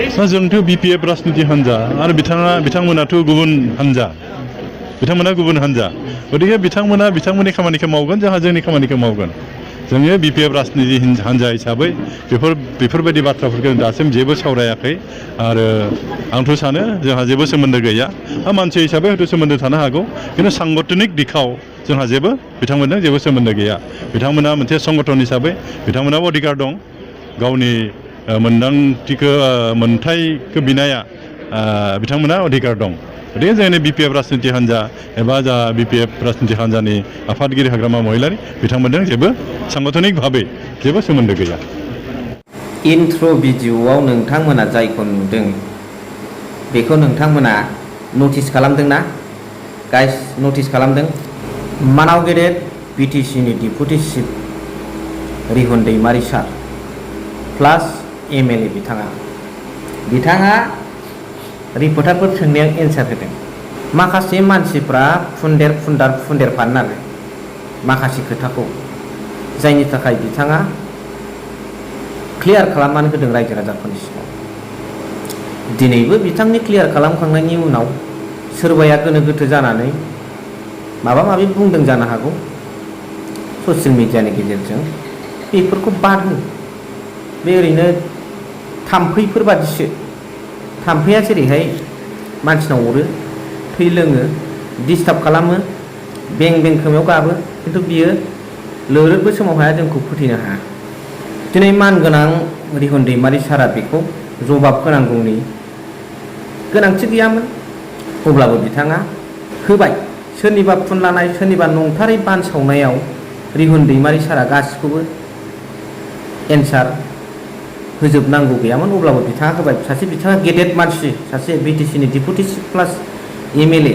जोंथ' BPF राजनिति हान्जा आरो बिथांमोनाथ' गुबुन हान्जा बिथांमोना गुबुन हान्जा गतिके बिथांमोना बिथांमोननि खामानिखौ मावगोन जोंहा जोंनि खामानिखौ मावगोन जोङो BPF राजनिति हान्जा हिसाबै बेफोरबायदि बाथ्राफोरखौ दासिम जेबो सावरायाखै आरो आंथ' सानो जोंहा जेबो सोमोन्दो गैया मानसि हिसाबै हयथ' सोमोन्दो थानो हागौ खिन्थु सांगठनिक दिखाव जोंहा जेबो बिथांमोनजों जेबो सोमोन्दो गैया बिथांमोना मोनसे संगठन हिसाबै बिथांमोनाबो अधिकार दं गावनि मोनदांथिखौ मोनथायखौ बिनाया बिथांमोना अधिकार दं गतिके जोंनि BPF राजनिति हान्जा एबा जा BPF राजनिति हान्जानि आफादगिरि हाग्रामा महिलारि बिथांमोनजों जेबो सांगठनिक भाबै जेबो सोमोन्दो गैया इन्ट्र' भिडिअ'आव नोंथांमोना जायखौ नुदों बेखौ नोंथांमोना नटिस खालामदोंना गाइस नटिस खालामदों मानाव गेदेर BTCनि डिपुटि चिफ रिहन दैमारि सार प्लास MLA बिथाङा रिपर्टारफोर सोंनायाव एन्सार होदों माखासे मानसिफ्रा फुन्देरफानो आरो माखासे खोथाखौ जायनि थाखाय बिथाङा क्लियार खालामनानै होदों रायजो राजाफोरनि सिगाङाव दिनैबो बिथांनि क्लियार खालामखांनायनि उनाव सोरबाया गोनो गोथो जानानै माबा माबि बुंदों जानो हागौ ससियेल मिडियानि गेजेरजों बेफोरखौ बाद हो बे ओरैनो थाम्फैफोर बादिसो थाम्फैया जेरैहाय मानसिनाव अरो थै लोङो डिस्टार्ब खालामो बें बें खोमायाव गाबो खिन्थु बियो लोरोबो समाव हाया जोंखौ फोथैनो हाया दिनै मानगोनां रिहन दैमारि सारा बेखौ जबाब होनांगौनि गोनांथि गैयामोन अब्लाबो बिथाङा होबाय सोरनिबा फुनलानाय सोरनिबा नंथारै बानसावनायाव रिहन दैमारि सारा गासिखौबो एन्सार होजोबनांगौ गैयामोन अब्लाबो बिथाङा होबाय बिथाङा गेदेर मानसि सासे BTCनि डिपुटि चिफ प्लास MLA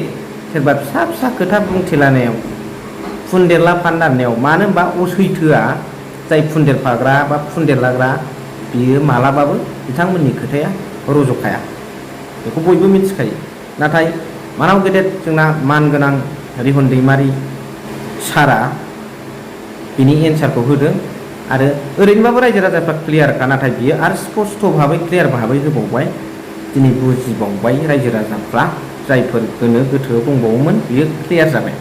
सोरबा फिसा फिसा खोथा बुंथिलानायाव फुनदेरला फानदारनायाव मानो होनबा असैथोआ जाय फुनदेरफाग्रा बा फुनदेरलाग्रा बियो मालाबाबो बिथांमोननि खोथाया रज'खाया बेखौ बयबो मिथिखायो नाथाय मानाव गेदेर जोंना मानगोनां रिहन दैमारि सारा बिनि एन्सारखौ होदों आरो ओरैनोबाबो रायजो राजाफ्रा क्लियारखा नाथाय बियो आरो स्पष्ट भाबै क्लियार भाबै होबावबाय दिनै बुजिबावबाय रायजो राजाफ्रा जायफोर गोनो गोथोआव दंबावोमोन बियो क्लियार जाबाय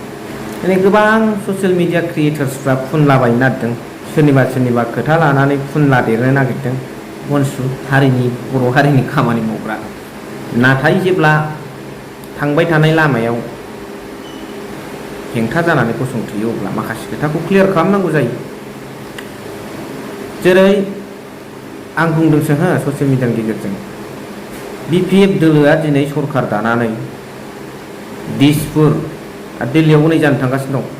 दिनै गोबां ससियेल मिडिया क्रिएटर्सफ्रा फुनलाबायनो नागिरदों सोरनिबा खोथा लानानै फुनला देरनो नागिरदों बनसु हारिनि बर' हारिनि खामानि मावग्रा नाथाय जेब्ला थांबाय थानाय लामायाव हेंथा जानानै गसंथेयो अब्ला माखासे खोथाखौ क्लियार खालामनांगौ जायो जेरै आं बुंदोंसो ससियेल मिडियानि गेजेरजों BPF दोलोआ दिनै सरखार दानानै दिसपुर आरो दिल्लीयावबो नै जानो थांगासिनो दं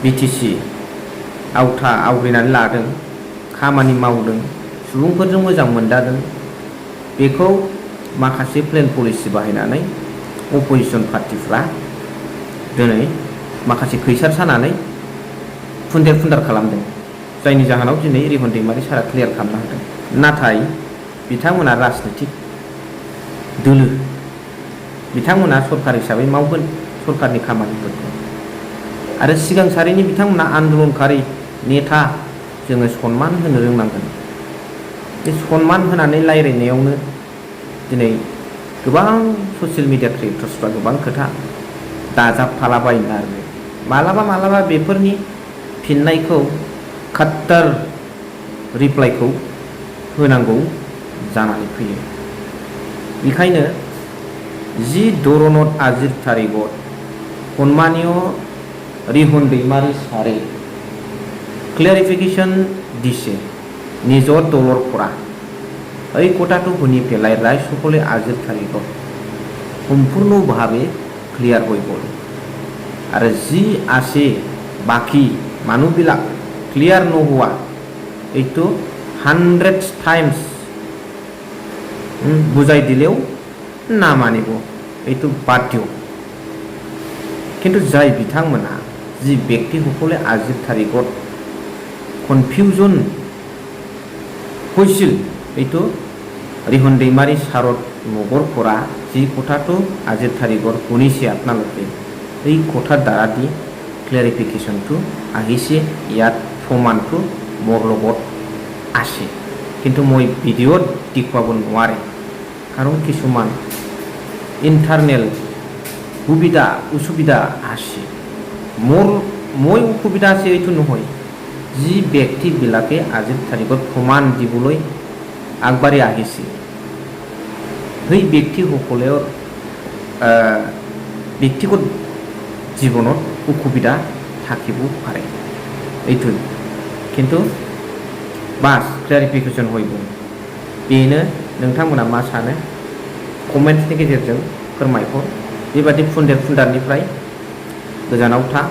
BTC आवथा आवग्रिनानै लादों खामानि मावदों सुबुंफोरजों मोजां मोनदादों बेखौ माखासे प्लेन पलिसि बाहायनानै अपोजिसन पार्टिफ्रा दिनै माखासे खैसार सानानै फुन्दार खालामदों जायनि जाहोनाव दिनै रिहन दैमारि सारा क्लियार खालामना होदों नाथाय बिथांमोना राजनितिक दोलो बिथांमोना सरकार हिसाबै मावगोन सरकारनि खामानिफोरखौ आरो सिगां सारिनि बिथांमोना आन्दलनकारि नेता जोङो सनमान होनो रोंनांगोन बे सनमान होनानै रायज्लायनायावनो दिनै गोबां ससियेल मिडिया क्रिएटर्सफ्रा गोबां खोथा दाजाबफालाबायो आरो मालाबा बेफोरनि फिननायखौ खाट्टार रिप्लाइखौ होनांगौ जानानै फैयो बेखायनो जि धरनत আজির তারিখত সন্মানীয় রিহন दैमारि सारे क्लियारिफिकेशन দিছে নিজৰ দলৰ পৰা এই কথাটো শুনি পেলাই ৰাইজ সকলে আজিৰ তাৰিখত সম্পূৰ্ণভাৱে ক্লিয়াৰ হৈ গ'ল আৰু যি আছে বাকী মানুহবিলাক ক্লিয়াৰ নোহোৱা এইটো 100 টাইমছ বুজাই দিলেও না মানিব এইটো বাধ্য কিন্তু যাই বিথাংমনা যি ব্যক্তিসকলে আজিৰ তাৰিখত কনফিউজন হৈছিল এইটো ৰিহন दैमारि सारत नगरफोरा যি কথাটো আজিৰ তাৰিখত শুনিছে আপোনালোকে এই কথাৰ দ্বাৰা দি ক্লিয়াৰিফিকেশ্যনটো আহিছে ইয়াত প্ৰমাণটো মোৰ লগত আছে কিন্তু মই ভিডিঅ'ত দেখুৱাব নোৱাৰে কাৰণ কিছুমান ইণ্টাৰনেল সুবিধা অসুবিধা আছে মই অসুবিধা আছে এইটো নহয় যি ব্যক্তিবিলাকে আজিৰ তাৰিখত প্ৰমাণ দিবলৈ আগবাঢ়ি আহিছে সেই ব্যক্তিসকলৰ ব্যক্তিগত জীৱনত অসুবিধা থাকিব পাৰে এইটোই কিন্তু बास क्लारिफिकेसन होइबो बेनो नोंथांमोना मा सानो कमेन्ट्सनि गेजेरजों फोरमायहर बेबादि फुन्देर फुन्दारनिफ्राय गोजानाव था